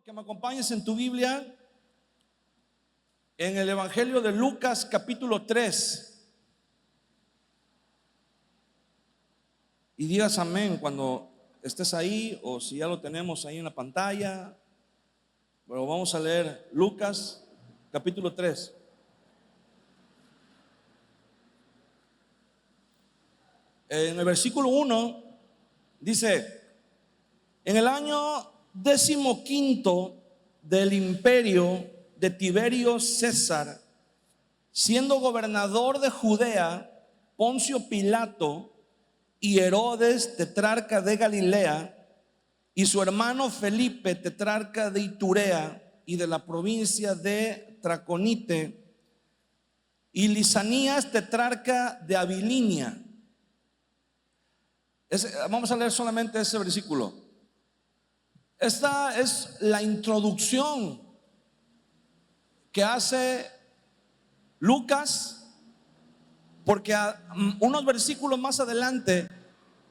Que me acompañes en tu Biblia en el Evangelio de Lucas capítulo 3 y digas amén cuando estés ahí, o si ya lo tenemos ahí en la pantalla. Pero vamos a leer Lucas capítulo 3. En el versículo 1 dice: en el año 15 del imperio de Tiberio César, siendo gobernador de Judea Poncio Pilato y Herodes, tetrarca de Galilea, y su hermano Felipe, tetrarca de Iturea y de la provincia de Traconite, y Lisanías, tetrarca de Abilinia. Vamos a leer solamente ese versículo. Esta es la introducción que hace Lucas, porque unos versículos más adelante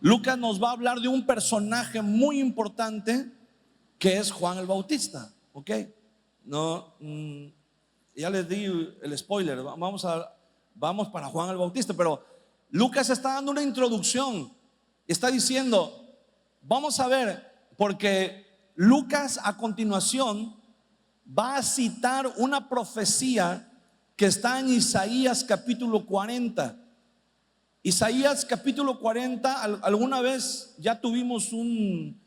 Lucas nos va a hablar de un personaje muy importante que es Juan el Bautista. ¿Ok? No, ya les di el spoiler. Vamos para Juan el Bautista, pero Lucas está dando una introducción. Está diciendo, vamos a ver, porque Lucas a continuación va a citar una profecía que está en Isaías capítulo 40. Isaías capítulo 40, alguna vez ya tuvimos un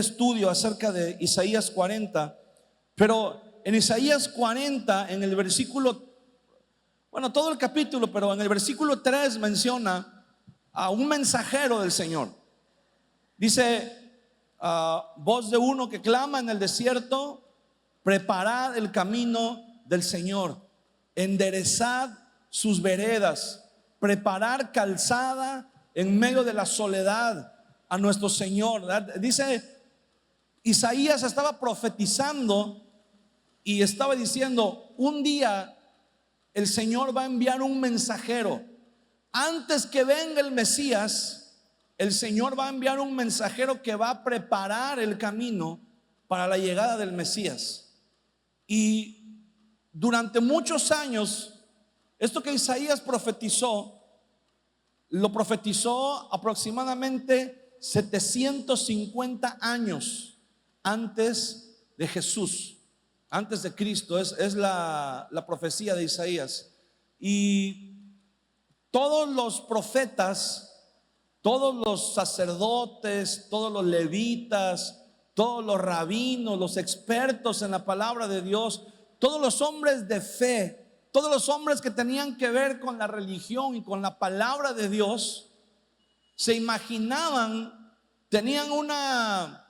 estudio acerca de Isaías 40, pero en Isaías 40, en el versículo, bueno, todo el capítulo, pero en el versículo 3 menciona a un mensajero del Señor. Dice: voz de uno que clama en el desierto, preparad el camino del Señor, enderezad sus veredas, preparar calzada en medio de la soledad a nuestro Señor. Dice, Isaías estaba profetizando y estaba diciendo: un día el Señor va a enviar un mensajero. Antes que venga el Mesías, el Señor va a enviar un mensajero que va a preparar el camino para la llegada del Mesías. Y durante muchos años, esto que Isaías profetizó, lo profetizó aproximadamente 750 años antes de Jesús, antes de Cristo. Es la profecía de Isaías. Y todos los profetas, todos los sacerdotes, todos los levitas, todos los rabinos, los expertos en la palabra de Dios, todos los hombres de fe, todos los hombres que tenían que ver con la religión y con la palabra de Dios, se imaginaban, tenían una,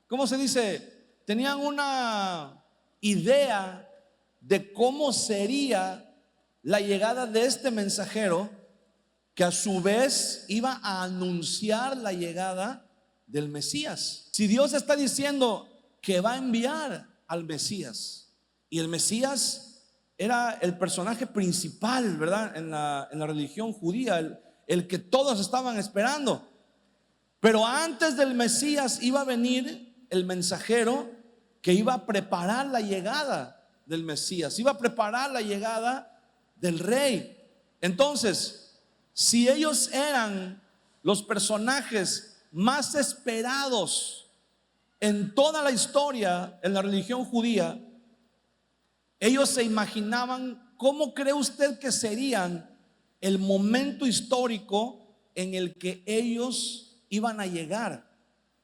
¿cómo se dice? Tenían una idea de cómo sería la llegada de este mensajero, que a su vez iba a anunciar la llegada del Mesías. Si Dios está diciendo que va a enviar al Mesías, y el Mesías era el personaje principal, ¿verdad?, en la religión judía, el que todos estaban esperando. Pero antes del Mesías iba a venir el mensajero que iba a preparar la llegada del Mesías, iba a preparar la llegada del rey. Entonces, si ellos eran los personajes más esperados en toda la historia en la religión judía, ellos se imaginaban cómo cree usted que serían el momento histórico en el que ellos iban a llegar,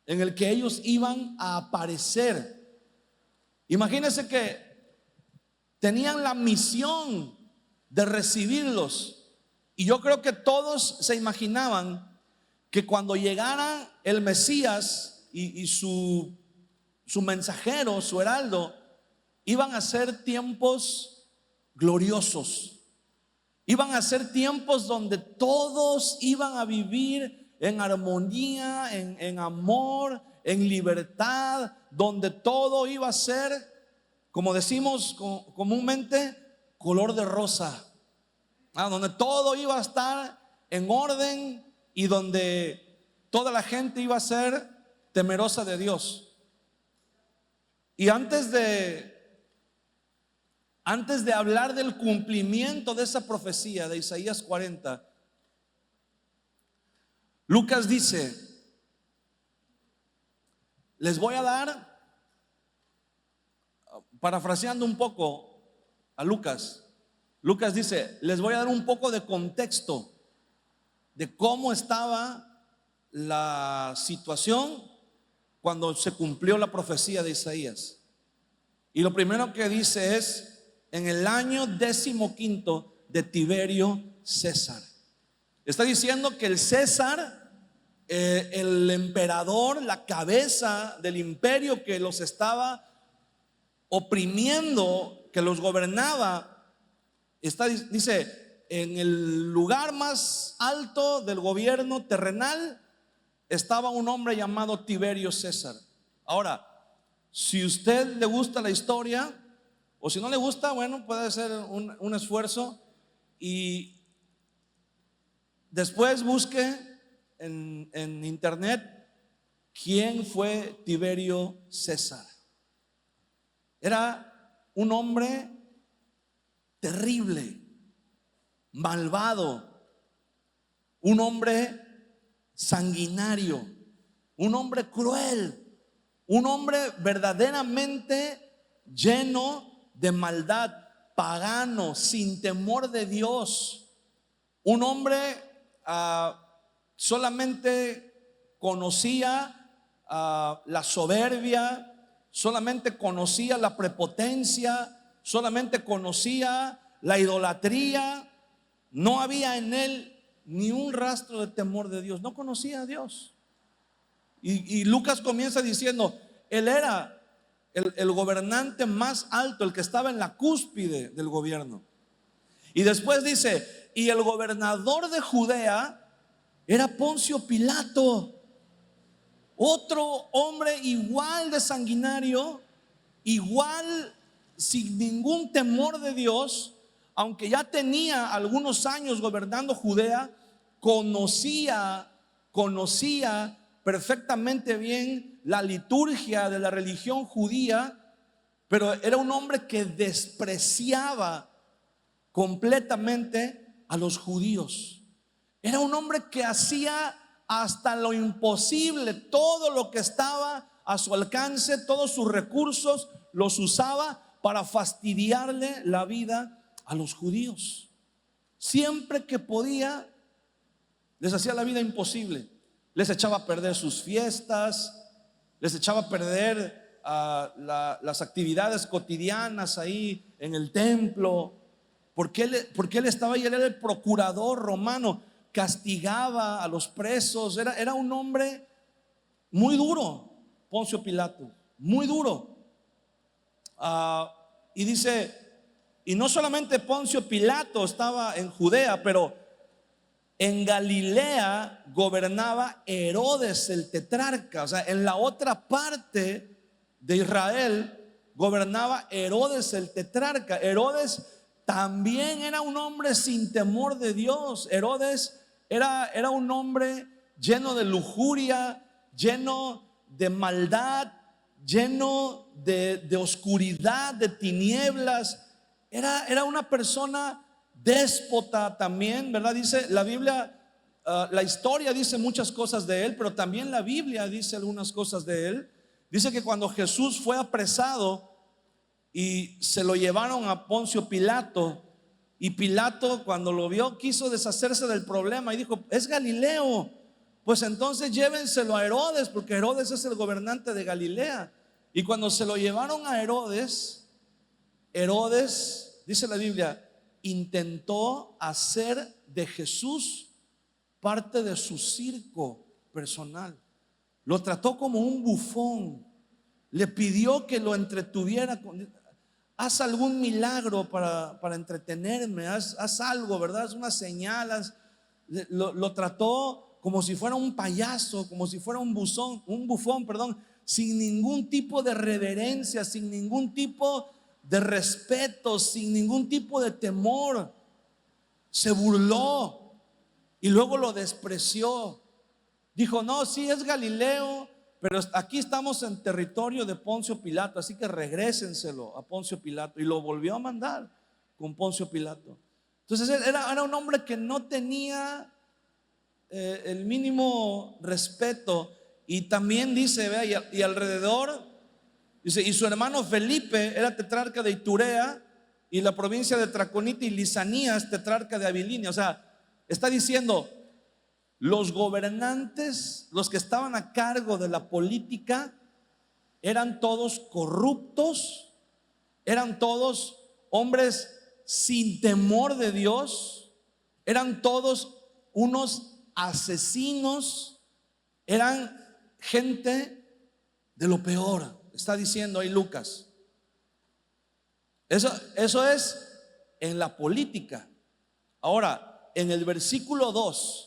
en el que ellos iban a aparecer. Imagínense que tenían la misión de recibirlos. Y yo creo que todos se imaginaban que cuando llegara el Mesías y su mensajero, su heraldo, iban a ser tiempos gloriosos. Iban a ser tiempos donde todos iban a vivir en armonía, en amor, en libertad, donde todo iba a ser, como decimos comúnmente, color de rosa. Donde todo iba a estar en orden y donde toda la gente iba a ser temerosa de Dios. Y antes de hablar del cumplimiento de esa profecía de Isaías 40, Lucas dice: les voy a dar, parafraseando un poco a Lucas, Lucas dice: les voy a dar un poco de contexto de cómo estaba la situación cuando se cumplió la profecía de Isaías. Y lo primero que dice es: en el año 15 de Tiberio César. Está diciendo que el César, el emperador, la cabeza del imperio que los estaba oprimiendo, que los gobernaba, dice, en el lugar más alto del gobierno terrenal estaba un hombre llamado Tiberio César. Ahora, si a usted le gusta la historia, o si no le gusta, bueno, puede hacer un esfuerzo y después busque en internet quién fue Tiberio César. Era un hombre terrible, malvado, un hombre sanguinario, un hombre cruel, un hombre verdaderamente lleno de maldad, pagano, sin temor de Dios, un hombre solamente conocía la soberbia, solamente conocía la prepotencia, solamente conocía la idolatría. No había en él ni un rastro de temor de Dios, no conocía a Dios. Y Lucas comienza diciendo: él era el gobernante más alto, el que estaba en la cúspide del gobierno. Y después dice: y el gobernador de Judea era Poncio Pilato, otro hombre igual de sanguinario, igual sin ningún temor de Dios, aunque ya tenía algunos años gobernando Judea, conocía perfectamente bien la liturgia de la religión judía, pero era un hombre que despreciaba completamente a los judíos. Era un hombre que hacía hasta lo imposible, todo lo que estaba a su alcance, todos sus recursos los usaba para fastidiarle la vida a los judíos. Siempre que podía, les hacía la vida imposible. Les echaba a perder sus fiestas, les echaba a perder las actividades cotidianas ahí en el templo, porque él estaba ahí, él era el procurador romano, castigaba a los presos, era un hombre muy duro, Poncio Pilato, muy duro. Y dice, y no solamente Poncio Pilato estaba en Judea, pero en Galilea gobernaba Herodes el tetrarca. O sea, en la otra parte de Israel gobernaba Herodes el tetrarca. Herodes también era un hombre sin temor de Dios. Herodes era un hombre lleno de lujuria, lleno de maldad, lleno de oscuridad, de tinieblas. Era una persona déspota también, ¿verdad? Dice la Biblia, la historia dice muchas cosas de él, pero también la Biblia dice algunas cosas de él. Dice que cuando Jesús fue apresado y se lo llevaron a Poncio Pilato, y Pilato, cuando lo vio, quiso deshacerse del problema y dijo: es Galileo, pues entonces llévenselo a Herodes, porque Herodes es el gobernante de Galilea. Y cuando se lo llevaron a Herodes, dice la Biblia, intentó hacer de Jesús parte de su circo personal. Lo trató como un bufón. Le pidió que lo entretuviera. Haz algún milagro para entretenerme, haz algo, ¿verdad? Haz una señal. Lo trató como si fuera un payaso, como si fuera un bufón, perdón, sin ningún tipo de reverencia, sin ningún tipo de respeto, sin ningún tipo de temor. Se burló y luego lo despreció. Dijo: no, sí es Galileo, pero aquí estamos en territorio de Poncio Pilato, así que regrésenselo a Poncio Pilato. Y lo volvió a mandar con Poncio Pilato. Entonces era un hombre que no tenía el mínimo respeto. Y también dice, vea, y alrededor, dice, y su hermano Felipe era tetrarca de Iturea y la provincia de Traconite, y Lisanías, tetrarca de Abilinia. O sea, está diciendo, los gobernantes, los que estaban a cargo de la política, eran todos corruptos, eran todos hombres sin temor de Dios, eran todos unos asesinos, eran gente de lo peor. Está diciendo ahí Lucas. Eso es en la política. Ahora, en el versículo 2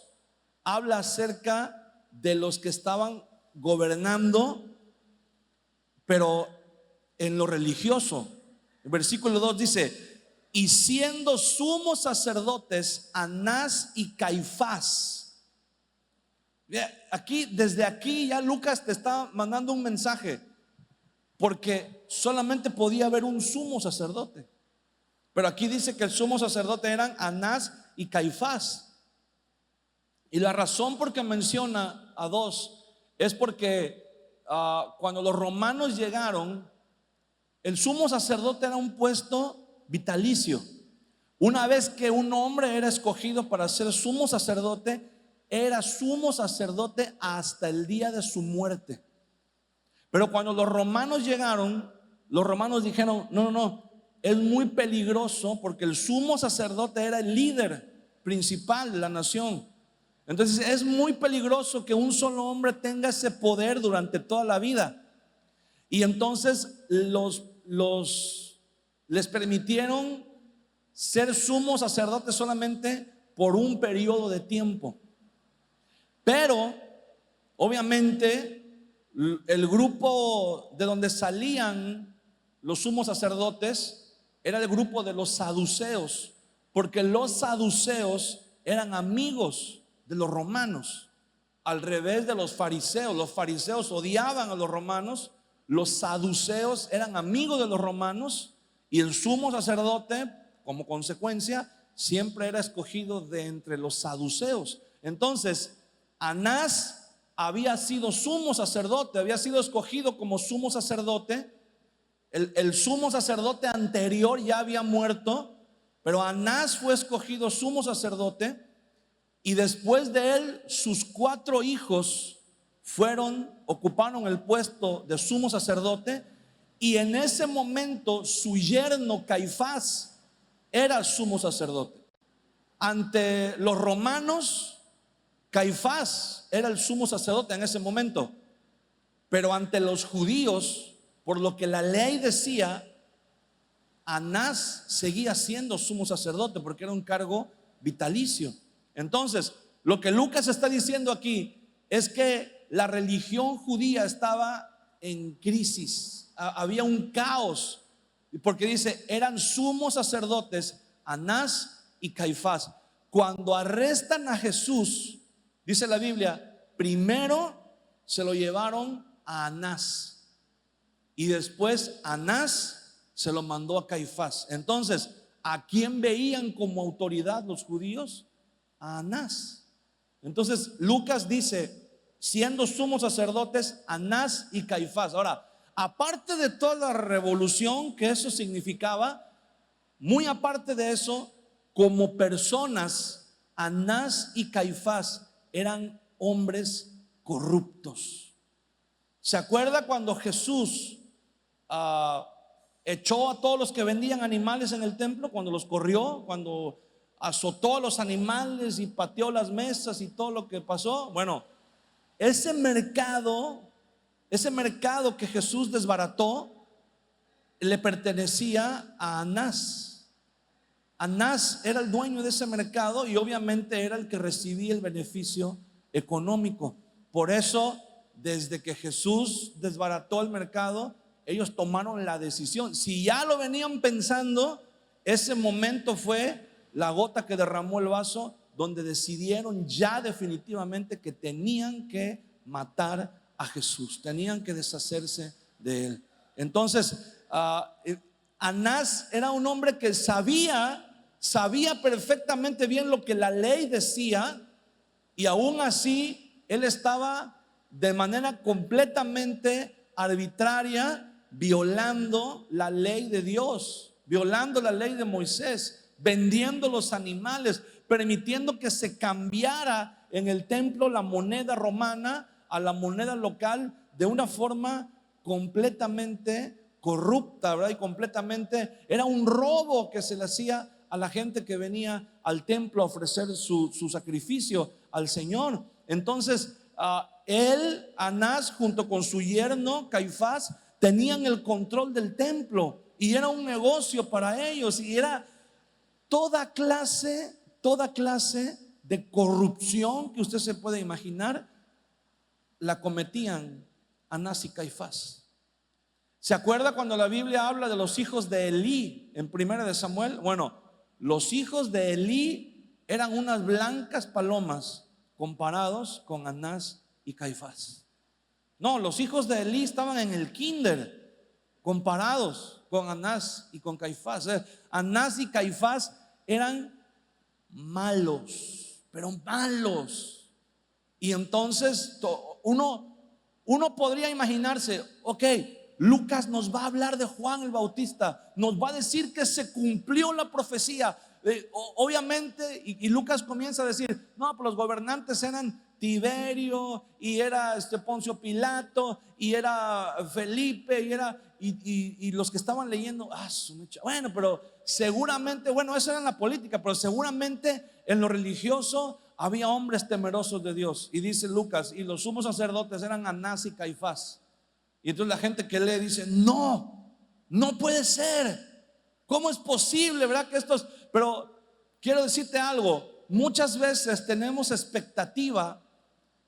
habla acerca de los que estaban gobernando, pero en lo religioso. El versículo 2 dice, y siendo sumos sacerdotes Anás y Caifás. Aquí, desde aquí ya Lucas te está mandando un mensaje, porque solamente podía haber un sumo sacerdote. Pero aquí dice que el sumo sacerdote eran Anás y Caifás. Y la razón por que menciona a dos es porque cuando los romanos llegaron, el sumo sacerdote era un puesto vitalicio. Una vez que un hombre era escogido para ser sumo sacerdote, era sumo sacerdote hasta el día de su muerte. Pero cuando los romanos llegaron, los romanos dijeron, no, es muy peligroso, porque el sumo sacerdote era el líder principal de la nación. Entonces es muy peligroso que un solo hombre tenga ese poder durante toda la vida. Y entonces les permitieron ser sumos sacerdotes solamente por un periodo de tiempo. Pero obviamente el grupo de donde salían los sumos sacerdotes era el grupo de los saduceos, porque los saduceos eran amigos de los romanos, al revés de los fariseos. Los fariseos odiaban a los romanos, los saduceos eran amigos de los romanos, y el sumo sacerdote, como consecuencia, siempre era escogido de entre los saduceos. Entonces, Anás había sido sumo sacerdote, había sido escogido como sumo sacerdote. El sumo sacerdote anterior ya había muerto, pero Anás fue escogido sumo sacerdote. Y después de él, sus 4 hijos ocuparon el puesto de sumo sacerdote. Y en ese momento su yerno Caifás era sumo sacerdote. Ante los romanos, Caifás era el sumo sacerdote en ese momento. Pero ante los judíos, por lo que la ley decía, Anás seguía siendo sumo sacerdote, porque era un cargo vitalicio. Entonces, lo que Lucas está diciendo aquí es que la religión judía estaba en crisis, había un caos, porque dice, eran sumos sacerdotes Anás y Caifás. Cuando arrestan a Jesús, dice la Biblia, primero se lo llevaron a Anás y después Anás se lo mandó a Caifás. Entonces, ¿a quién veían como autoridad los judíos? A Anás. Entonces Lucas dice, siendo sumos sacerdotes Anás y Caifás. Ahora, aparte de toda la revolución que eso significaba, muy aparte de eso, como personas, Anás y Caifás eran hombres corruptos. ¿Se acuerda cuando Jesús echó a todos los que vendían animales en el templo? Cuando los corrió, cuando azotó a los animales y pateó las mesas y todo lo que pasó. Bueno, ese mercado que Jesús desbarató le pertenecía a Anás. Anás era el dueño de ese mercado y obviamente era el que recibía el beneficio económico. Por eso, desde que Jesús desbarató el mercado, ellos tomaron la decisión. Si ya lo venían pensando, ese momento fue la gota que derramó el vaso, donde decidieron ya definitivamente que tenían que matar a Jesús, tenían que deshacerse de él. Entonces, Anás era un hombre que sabía perfectamente bien lo que la ley decía, y aún así él estaba de manera completamente arbitraria violando la ley de Dios, violando la ley de Moisés, vendiendo los animales, permitiendo que se cambiara en el templo la moneda romana a la moneda local de una forma completamente corrupta, ¿verdad? Y completamente era un robo que se le hacía a la gente que venía al templo a ofrecer su sacrificio al Señor. Entonces él, Anás, junto con su yerno Caifás, tenían el control del templo, y era un negocio para ellos, y era toda clase de corrupción que usted se puede imaginar, la cometían Anás y Caifás. ¿Se acuerda cuando la Biblia habla de los hijos de Elí en 1 de Samuel? Bueno, los hijos de Elí eran unas blancas palomas comparados con Anás y Caifás. No, los hijos de Elí estaban en el kinder comparados con Anás y con Caifás. Anás y Caifás eran malos, pero malos. Y entonces uno podría imaginarse, ok, Lucas nos va a hablar de Juan el Bautista, nos va a decir que se cumplió la profecía. Obviamente, y Lucas comienza a decir, no, pues los gobernantes eran Tiberio, y era Poncio Pilato, y era Felipe, y los que estaban leyendo, bueno, pero seguramente, bueno, eso era en la política, pero seguramente en lo religioso había hombres temerosos de Dios. Y dice Lucas, y los sumos sacerdotes eran Anás y Caifás. Y entonces la gente que lee dice, no puede ser. ¿Cómo es posible, verdad? Pero quiero decirte algo, muchas veces tenemos expectativa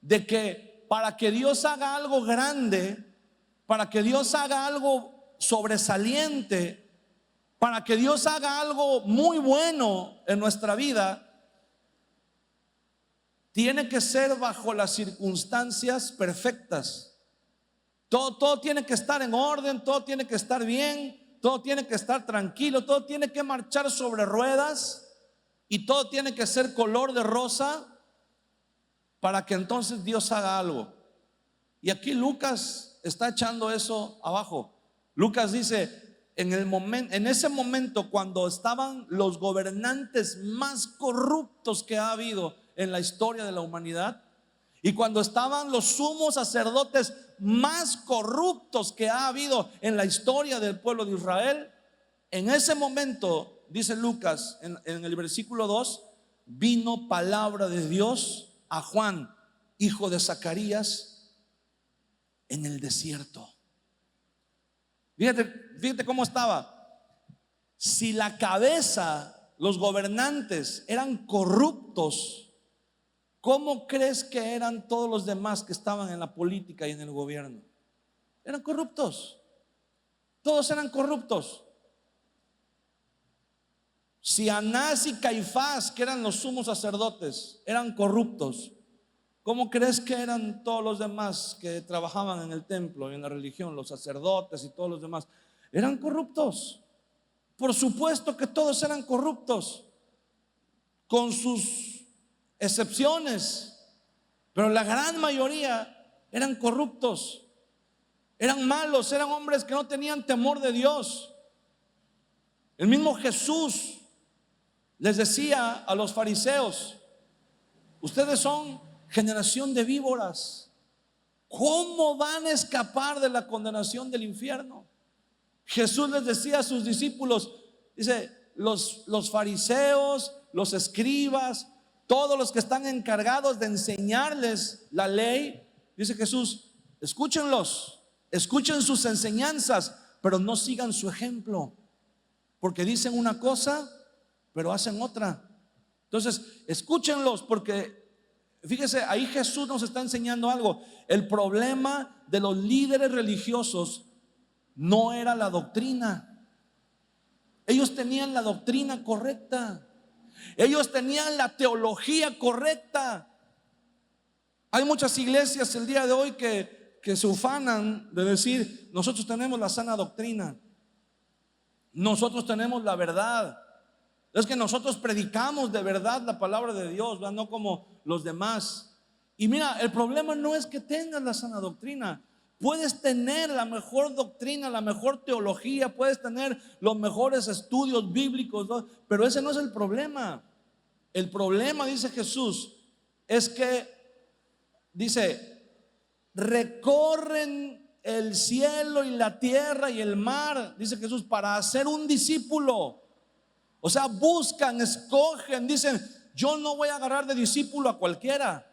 de que para que Dios haga algo grande, para que Dios haga algo sobresaliente, para que Dios haga algo muy bueno en nuestra vida, tiene que ser bajo las circunstancias perfectas. Todo tiene que estar en orden, todo tiene que estar bien, todo tiene que estar tranquilo, todo tiene que marchar sobre ruedas, y todo tiene que ser color de rosa para que entonces Dios haga algo. Y aquí Lucas está echando eso abajo. Lucas dice, en ese momento, cuando estaban los gobernantes más corruptos que ha habido en la historia de la humanidad, y cuando estaban los sumos sacerdotes más corruptos que ha habido en la historia del pueblo de Israel, en ese momento, dice Lucas en el versículo 2, vino palabra de Dios a Juan, hijo de Zacarías, en el desierto. Fíjate cómo estaba. Si la cabeza, los gobernantes eran corruptos, ¿cómo crees que eran todos los demás que estaban en la política y en el gobierno? Eran corruptos. Todos eran corruptos. Si Anás y Caifás, que eran los sumos sacerdotes, eran corruptos, ¿cómo crees que eran todos los demás que trabajaban en el templo y en la religión, los sacerdotes y todos los demás? Eran corruptos. Por supuesto que todos eran corruptos, con sus excepciones, pero la gran mayoría eran corruptos, eran malos, eran hombres que no tenían temor de Dios. El mismo Jesús les decía a los fariseos, ustedes son generación de víboras, ¿cómo van a escapar de la condenación del infierno? Jesús les decía a sus discípulos, dice, los fariseos, los escribas, todos los que están encargados de enseñarles la ley, dice Jesús, escúchenlos, escuchen sus enseñanzas, pero no sigan su ejemplo, porque dicen una cosa, pero hacen otra. Entonces, escúchenlos, porque fíjese, ahí Jesús nos está enseñando algo. El problema de los líderes religiosos no era la doctrina. Ellos tenían la doctrina correcta. Ellos tenían la teología correcta. Hay muchas iglesias el día de hoy que que se ufanan de decir: nosotros tenemos la sana doctrina, nosotros tenemos la verdad, es que nosotros predicamos de verdad la palabra de Dios, ¿verdad? No como los demás. Y mira, el problema no es que tengas la sana doctrina. Puedes tener la mejor doctrina, la mejor teología, puedes tener los mejores estudios bíblicos, ¿no? Pero ese no es el problema. El problema, dice Jesús, es que, dice, recorren el cielo y la tierra y el mar, dice Jesús, para hacer un discípulo. O sea, buscan, escogen, dicen: yo no voy a agarrar de discípulo a cualquiera,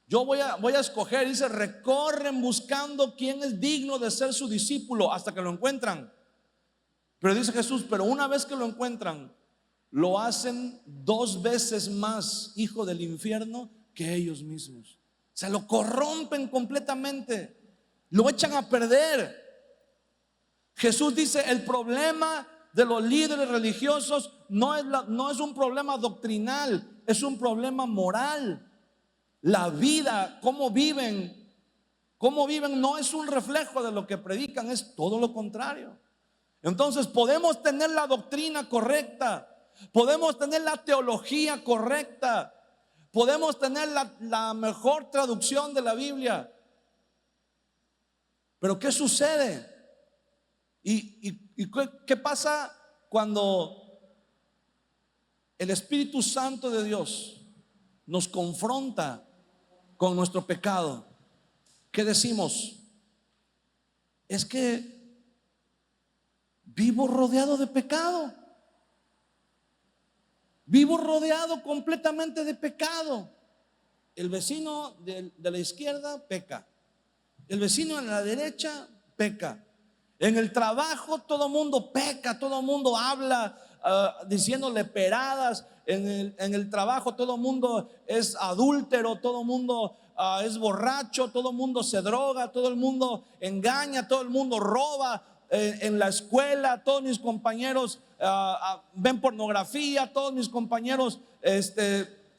yo voy a escoger. Dice: recorren buscando quién es digno de ser su discípulo hasta que lo encuentran. Pero dice Jesús: pero una vez que lo encuentran, lo hacen 2 veces más hijo del infierno que ellos mismos. O sea, lo corrompen completamente, lo echan a perder. Jesús dice: el problema de los líderes religiosos no es un problema doctrinal, es un problema moral. La vida, cómo viven no es un reflejo de lo que predican, es todo lo contrario. Entonces podemos tener la doctrina correcta, podemos tener la teología correcta, podemos tener la mejor traducción de la Biblia, pero ¿qué sucede? ¿Y qué pasa cuando el Espíritu Santo de Dios nos confronta con nuestro pecado? ¿Qué decimos? Es que vivo rodeado de pecado, vivo rodeado completamente de pecado. El vecino de la izquierda peca, el vecino de la derecha peca, en el trabajo todo mundo peca, todo mundo habla diciéndole peradas. En el trabajo todo mundo es adúltero, todo mundo es borracho, todo mundo se droga, todo el mundo engaña, todo el mundo roba. En la escuela todos mis compañeros ven pornografía, todos mis compañeros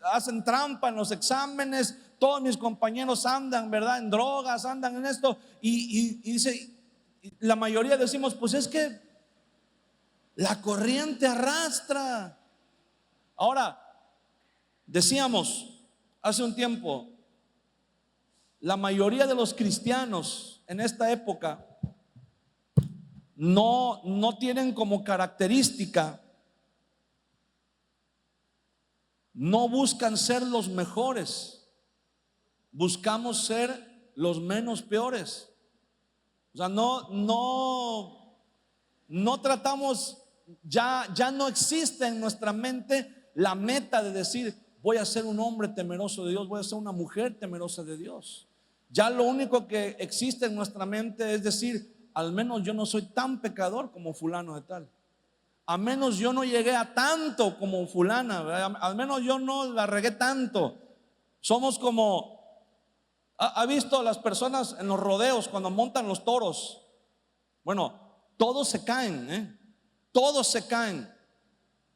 hacen trampa en los exámenes, todos mis compañeros andan, ¿verdad?, en drogas, andan en esto. Y dice, la mayoría decimos: pues es que la corriente arrastra. Ahora, decíamos hace un tiempo, la mayoría de los cristianos en esta época no tienen como característica, no buscan ser los mejores, buscamos ser los menos peores. O sea, no tratamos, ya no existe en nuestra mente la meta de decir: voy a ser un hombre temeroso de Dios, voy a ser una mujer temerosa de Dios. Ya lo único que existe en nuestra mente es decir: al menos yo no soy tan pecador como fulano de tal, al menos yo no llegué a tanto como fulana, ¿verdad? Al menos yo no la regué tanto. Somos como, ¿ha visto a las personas en los rodeos cuando montan los toros? Bueno, todos se caen, todos se caen,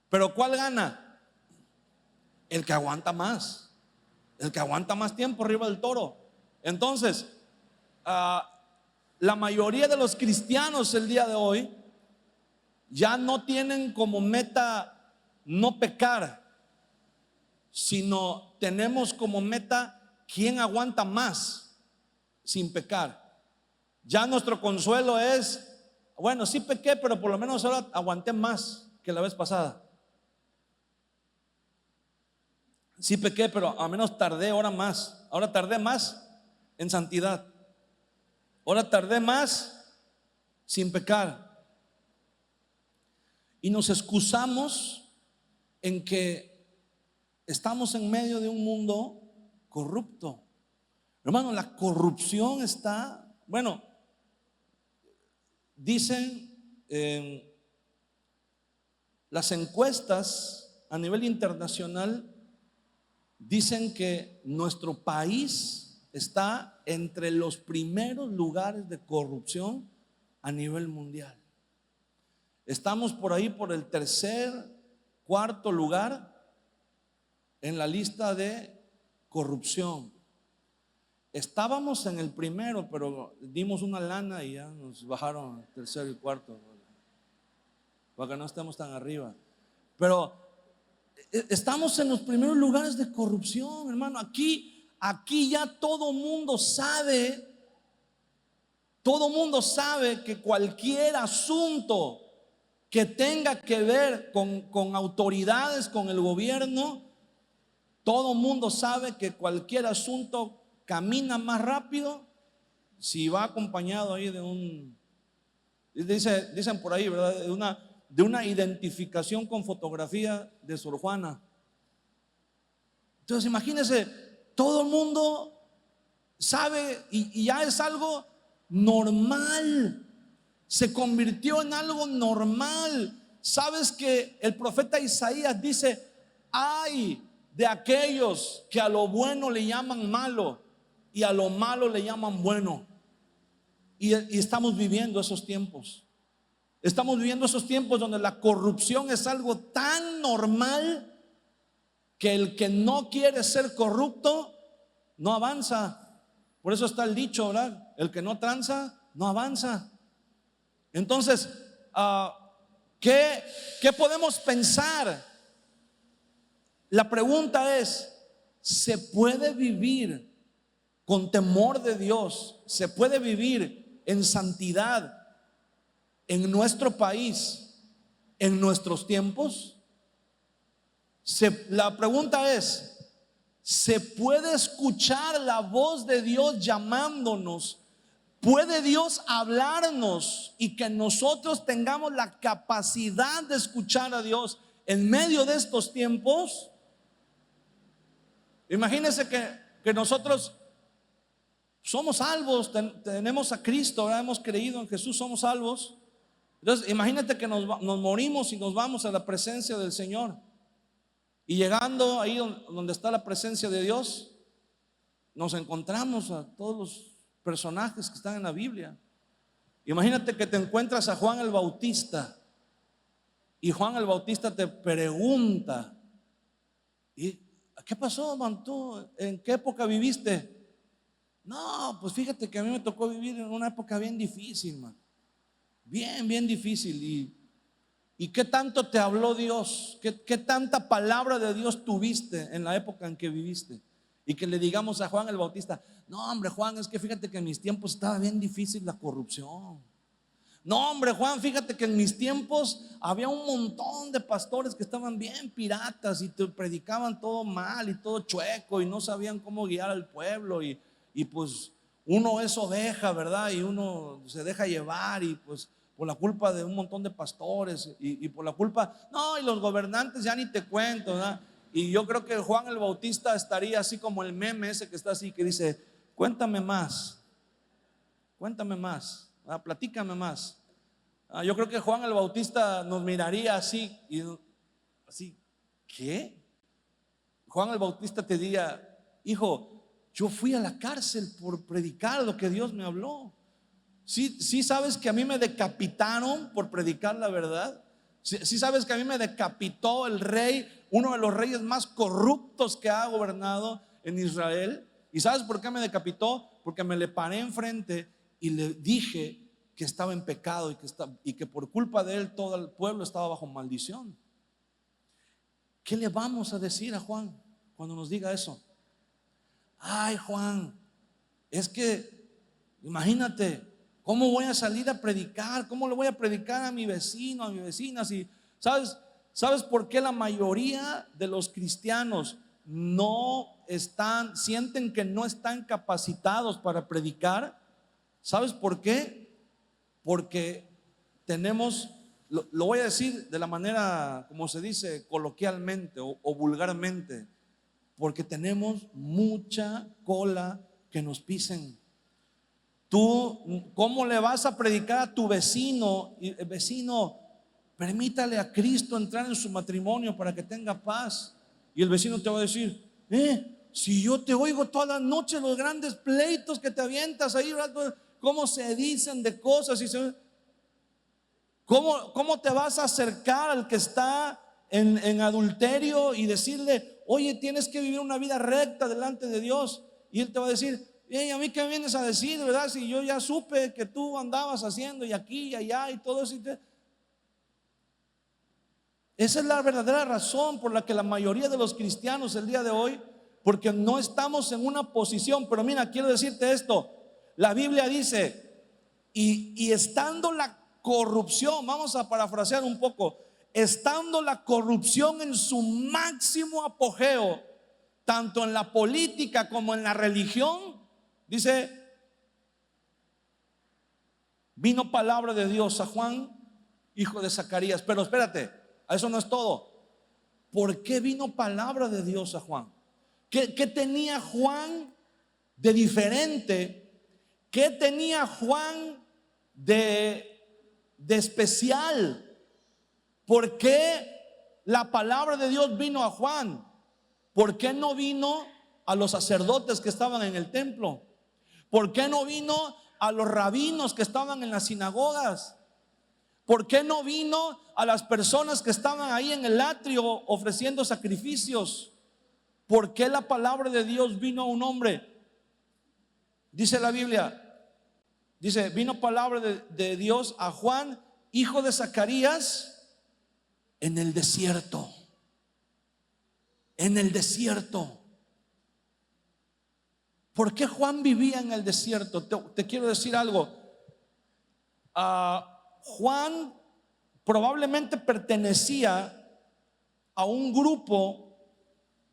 pero ¿cuál gana? El que aguanta más, el que aguanta más tiempo arriba del toro. Entonces, la mayoría de los cristianos el día de hoy ya no tienen como meta no pecar, sino tenemos como meta quién aguanta más sin pecar. Ya nuestro consuelo es: bueno, sí pequé, pero por lo menos ahora aguanté más que la vez pasada. Sí pequé, pero al menos tardé ahora más. Ahora tardé más en santidad. Ahora tardé más sin pecar. Y nos excusamos en que estamos en medio de un mundo corrupto. Hermano, la corrupción está, bueno, dicen las encuestas a nivel internacional, dicen que nuestro país está entre los primeros lugares de corrupción a nivel mundial. Estamos por ahí por el 3er, 4.er lugar en la lista de corrupción. estábamos en el primero, pero dimos una lana y ya nos bajaron al tercero y cuarto, para que no estemos tan arriba. Pero estamos en los primeros lugares de corrupción, hermano. Aquí ya todo mundo sabe que cualquier asunto que tenga que ver con autoridades, con el gobierno, todo mundo sabe que cualquier asunto camina más rápido si va acompañado ahí dicen por ahí, ¿verdad? De una identificación con fotografía de Sor Juana. Entonces imagínense, todo el mundo sabe y ya es algo normal. Se convirtió en algo normal. Sabes que el profeta Isaías dice: ay de aquellos que a lo bueno le llaman malo y a lo malo le llaman bueno. Y estamos viviendo esos tiempos. Estamos viviendo esos tiempos donde la corrupción es algo tan normal que el que no quiere ser corrupto no avanza. Por eso está el dicho, ¿verdad? El que no tranza no avanza. Entonces, ¿qué podemos pensar? La pregunta es: ¿se puede vivir con temor de Dios? ¿Se puede vivir en santidad en nuestro país, en nuestros tiempos? La pregunta es: ¿se puede escuchar la voz de Dios llamándonos? ¿Puede Dios hablarnos y que nosotros tengamos la capacidad de escuchar a Dios en medio de estos tiempos? Imagínense que nosotros somos salvos, tenemos a Cristo, ¿verdad? Hemos creído en Jesús, somos salvos. Entonces imagínate que nos morimos y nos vamos a la presencia del Señor. Y llegando ahí donde está la presencia de Dios, nos encontramos a todos los personajes que están en la Biblia. Imagínate que te encuentras a Juan el Bautista y Juan el Bautista te pregunta: ¿y qué pasó, man? ¿Tú en qué época viviste? No, pues fíjate que a mí me tocó vivir en una época bien difícil, man. Bien difícil. ¿Y qué tanto te habló Dios? ¿Qué tanta palabra de Dios tuviste en la época en que viviste? Y que le digamos a Juan el Bautista: no, hombre, Juan, es que fíjate que en mis tiempos estaba bien difícil la corrupción. No, hombre, Juan, fíjate que en mis tiempos había un montón de pastores que estaban bien piratas y te predicaban todo mal y todo chueco y no sabían cómo guiar al pueblo y pues uno es oveja, ¿verdad? Y uno se deja llevar y pues por la culpa de un montón de pastores y por la culpa, no, y los gobernantes ya ni te cuento, ¿verdad? Y yo creo que Juan el Bautista estaría así como el meme ese que está así, que dice: cuéntame más, platícame más. Yo creo que Juan el Bautista nos miraría así y así: ¿qué? Juan el Bautista te diría: hijo, yo fui a la cárcel por predicar lo que Dios me habló. Sí sabes que a mí me decapitaron por predicar la verdad. Sí sabes que a mí me decapitó el rey, uno de los reyes más corruptos que ha gobernado en Israel. ¿Y sabes por qué me decapitó? Porque me le paré enfrente y le dije que estaba en pecado y que por culpa de él todo el pueblo estaba bajo maldición. ¿Qué le vamos a decir a Juan cuando nos diga eso? Ay, Juan, es que imagínate, ¿cómo voy a salir a predicar? ¿Cómo le voy a predicar a mi vecino, a mi vecina? Si, ¿sabes por qué la mayoría de los cristianos sienten que no están capacitados para predicar? ¿Sabes por qué? Porque tenemos, lo voy a decir de la manera como se dice coloquialmente o vulgarmente, porque tenemos mucha cola que nos pisen. Tú, ¿cómo le vas a predicar a tu vecino? Vecino, permítale a Cristo entrar en su matrimonio para que tenga paz. Y el vecino te va a decir: si yo te oigo todas las noches los grandes pleitos que te avientas ahí, cómo se dicen de cosas ¿cómo te vas a acercar al que está en adulterio y decirle: oye, tienes que vivir una vida recta delante de Dios? Y él te va a decir: ¿y a mí qué me vienes a decir, verdad? Si yo ya supe que tú andabas haciendo y aquí y allá y todo eso. Esa es la verdadera razón por la que la mayoría de los cristianos el día de hoy, porque no estamos en una posición. Pero mira, quiero decirte esto, la Biblia dice, y estando la corrupción, vamos a parafrasear un poco, estando la corrupción en su máximo apogeo, tanto en la política como en la religión, dice, vino palabra de Dios a Juan, hijo de Zacarías. Pero espérate, eso no es todo. ¿Por qué vino palabra de Dios a Juan? ¿Qué tenía Juan de diferente? ¿Qué tenía Juan de especial? ¿Por qué la palabra de Dios vino a Juan? ¿Por qué no vino a los sacerdotes que estaban en el templo? ¿Por qué no vino a los rabinos que estaban en las sinagogas? ¿Por qué no vino a las personas que estaban ahí en el atrio ofreciendo sacrificios? ¿Por qué la palabra de Dios vino a un hombre? Dice la Biblia, dice, vino palabra de Dios a Juan, hijo de Zacarías, en el desierto. En el desierto. ¿Por qué Juan vivía en el desierto? Te quiero decir algo. Juan probablemente pertenecía a un grupo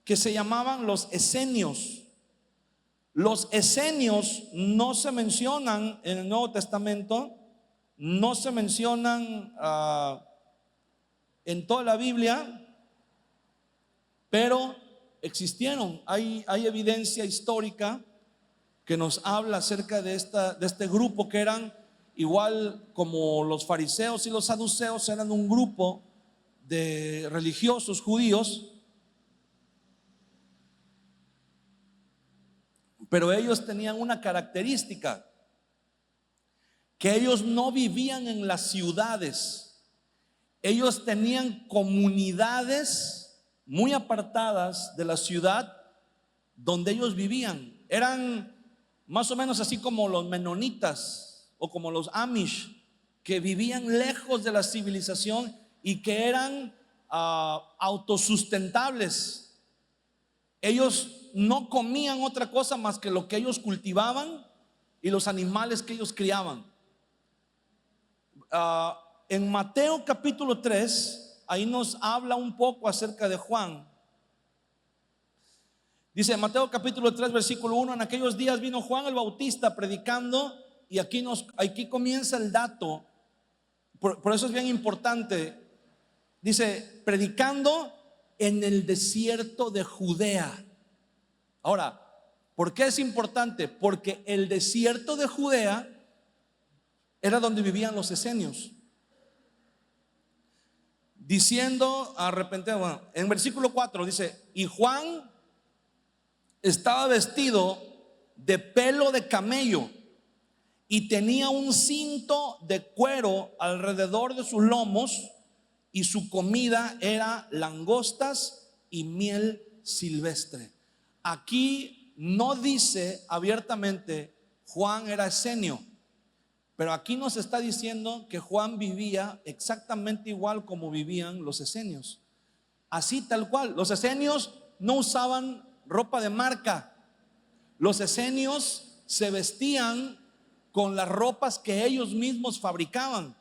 que se llamaban los esenios. Los esenios no se mencionan en el Nuevo Testamento, no se mencionan en toda la Biblia, pero existieron. Hay evidencia histórica que nos habla acerca de este grupo, que eran igual como los fariseos y los saduceos, eran un grupo de religiosos judíos, pero ellos tenían una característica, que ellos no vivían en las ciudades. Ellos tenían comunidades muy apartadas de la ciudad donde ellos vivían. Eran más o menos así como los menonitas o como los Amish, que vivían lejos de la civilización y que eran autosustentables. Ellos no comían otra cosa más que lo que ellos cultivaban y los animales que ellos criaban. En Mateo capítulo 3, ahí nos habla un poco acerca de Juan. Dice Mateo capítulo 3 versículo 1, en aquellos días vino Juan el Bautista predicando, y aquí comienza el dato, por eso es bien importante. Dice, predicando en el desierto de Judea. Ahora, ¿por qué es importante? Porque el desierto de Judea era donde vivían los esenios. Diciendo en versículo 4 dice, y Juan estaba vestido de pelo de camello y tenía un cinto de cuero alrededor de sus lomos, y su comida era langostas y miel silvestre. Aquí no dice abiertamente Juan era esenio, pero aquí nos está diciendo que Juan vivía exactamente igual como vivían los esenios. Así tal cual. Los esenios no usaban ropa de marca. Los esenios se vestían con las ropas que ellos mismos fabricaban,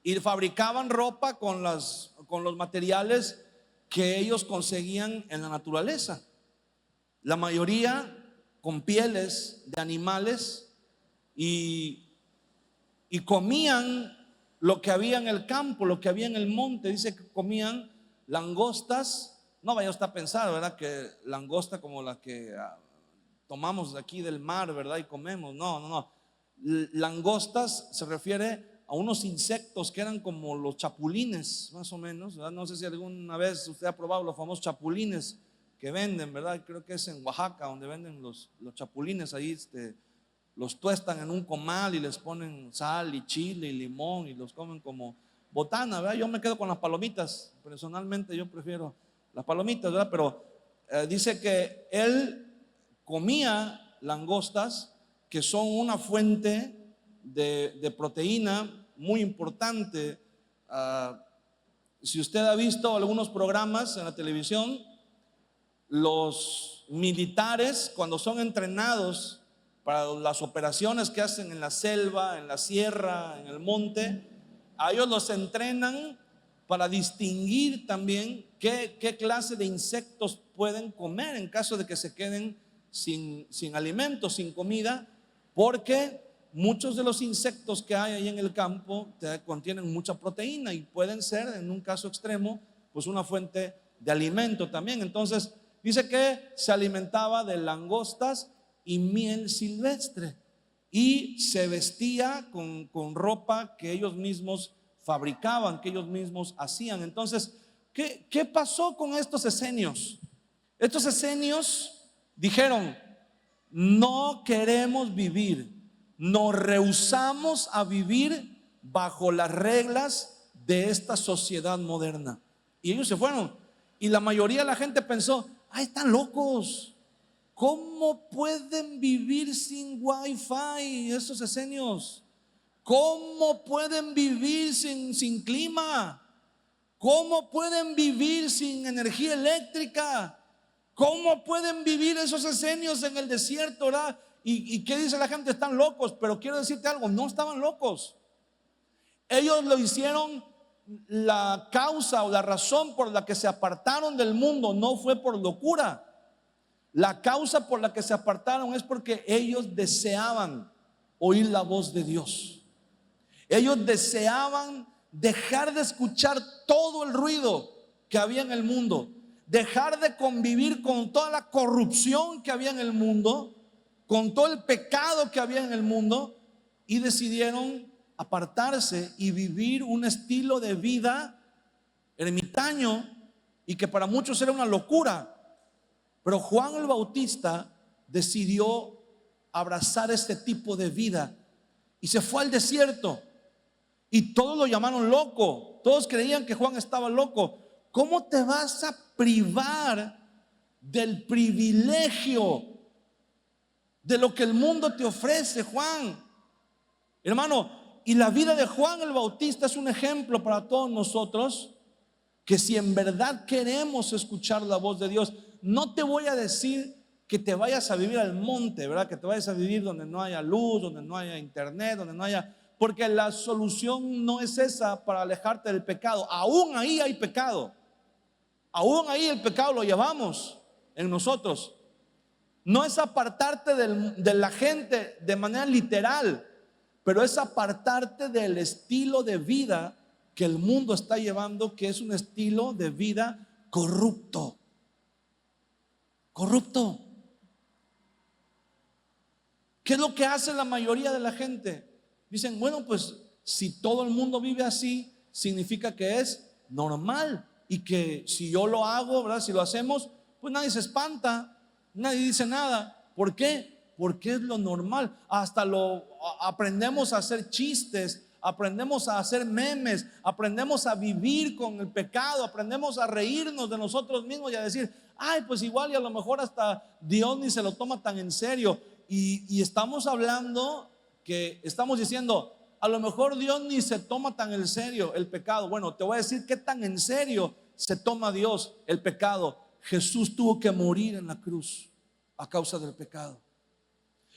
y fabricaban ropa con los materiales que ellos conseguían en la naturaleza. La mayoría con pieles de animales, y comían lo que había en el campo, lo que había en el monte. Dice que comían langostas. No vaya usted a pensar, ¿verdad?, que langosta como la que tomamos de aquí del mar, ¿verdad?, y comemos. No. Langostas se refiere a unos insectos que eran como los chapulines, más o menos, ¿verdad? No sé si alguna vez usted ha probado los famosos chapulines que venden, ¿verdad? Creo que es en Oaxaca donde venden los chapulines. Ahí los tuestan en un comal y les ponen sal y chile y limón y los comen como botana, ¿verdad? Yo me quedo con las palomitas, personalmente yo prefiero las palomitas, ¿verdad? Pero dice que él comía langostas, que son una fuente de proteína muy importante. Si usted ha visto algunos programas en la televisión, los militares cuando son entrenados para las operaciones que hacen en la selva, en la sierra, en el monte, a ellos los entrenan para distinguir también qué clase de insectos pueden comer en caso de que se queden sin alimento, sin comida, porque muchos de los insectos que hay ahí en el campo contienen mucha proteína y pueden ser, en un caso extremo, pues una fuente de alimento también. Entonces dice que se alimentaba de langostas y miel silvestre y se vestía con ropa que ellos mismos fabricaban, que ellos mismos hacían. Entonces, ¿qué pasó con estos esenios? Estos esenios dijeron: no queremos vivir, nos rehusamos a vivir bajo las reglas de esta sociedad moderna. Y ellos se fueron. Y la mayoría de la gente pensó: ay, están locos. ¿Cómo pueden vivir sin wifi esos esenios? ¿Cómo pueden vivir sin clima? ¿Cómo pueden vivir sin energía eléctrica? ¿Cómo pueden vivir esos esenios en el desierto, verdad? ¿Y qué dice la gente? Están locos. Pero quiero decirte algo, no estaban locos. Ellos lo hicieron. La causa o la razón por la que se apartaron del mundo no fue por locura. La causa por la que se apartaron es porque ellos deseaban oír la voz de Dios. Ellos deseaban dejar de escuchar todo el ruido que había en el mundo, dejar de convivir con toda la corrupción que había en el mundo, con todo el pecado que había en el mundo, y decidieron apartarse y vivir un estilo de vida ermitaño, y que para muchos era una locura. Pero Juan el Bautista decidió abrazar este tipo de vida y se fue al desierto. Y todos lo llamaron loco. Todos creían que Juan estaba loco. ¿Cómo te vas a privar del privilegio de lo que el mundo te ofrece, Juan? Hermano, y la vida de Juan el Bautista es un ejemplo para todos nosotros, que si en verdad queremos escuchar la voz de Dios, no te voy a decir que te vayas a vivir al monte, ¿verdad? Que te vayas a vivir donde no haya luz, donde no haya internet, donde no haya... Porque la solución no es esa para alejarte del pecado. Aún ahí hay pecado. Aún ahí el pecado lo llevamos en nosotros. No es apartarte de la gente de manera literal, pero es apartarte del estilo de vida que el mundo está llevando, que es un estilo de vida corrupto. Corrupto. ¿Qué es lo que hace la mayoría de la gente? Dicen: bueno, pues si todo el mundo vive así, significa que es normal, y que si yo lo hago, ¿verdad? Si lo hacemos, pues nadie se espanta, nadie dice nada. ¿Por qué? Porque es lo normal. Hasta aprendemos a hacer chistes, aprendemos a hacer memes, aprendemos a vivir con el pecado, aprendemos a reírnos de nosotros mismos y a decir: ay, pues igual y a lo mejor hasta Dios ni se lo toma tan en serio. Y estamos hablando que estamos diciendo: a lo mejor Dios ni se toma tan en serio el pecado. Bueno, te voy a decir qué tan en serio se toma Dios el pecado. Jesús tuvo que morir en la cruz a causa del pecado.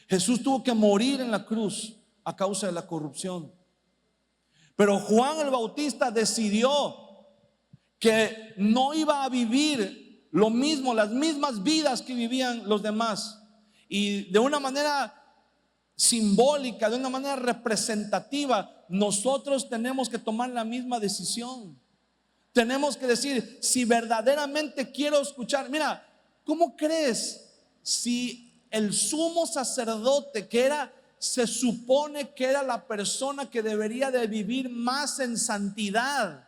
Jesús tuvo que morir en la cruz a causa de la corrupción. Pero Juan el Bautista decidió que no iba a vivir lo mismo, las mismas vidas que vivían los demás. Y de una manera simbólica, de una manera representativa, nosotros tenemos que tomar la misma decisión. Tenemos que decir: si verdaderamente quiero escuchar. Mira, ¿cómo crees si el sumo sacerdote, que se supone que era la persona que debería de vivir más en santidad,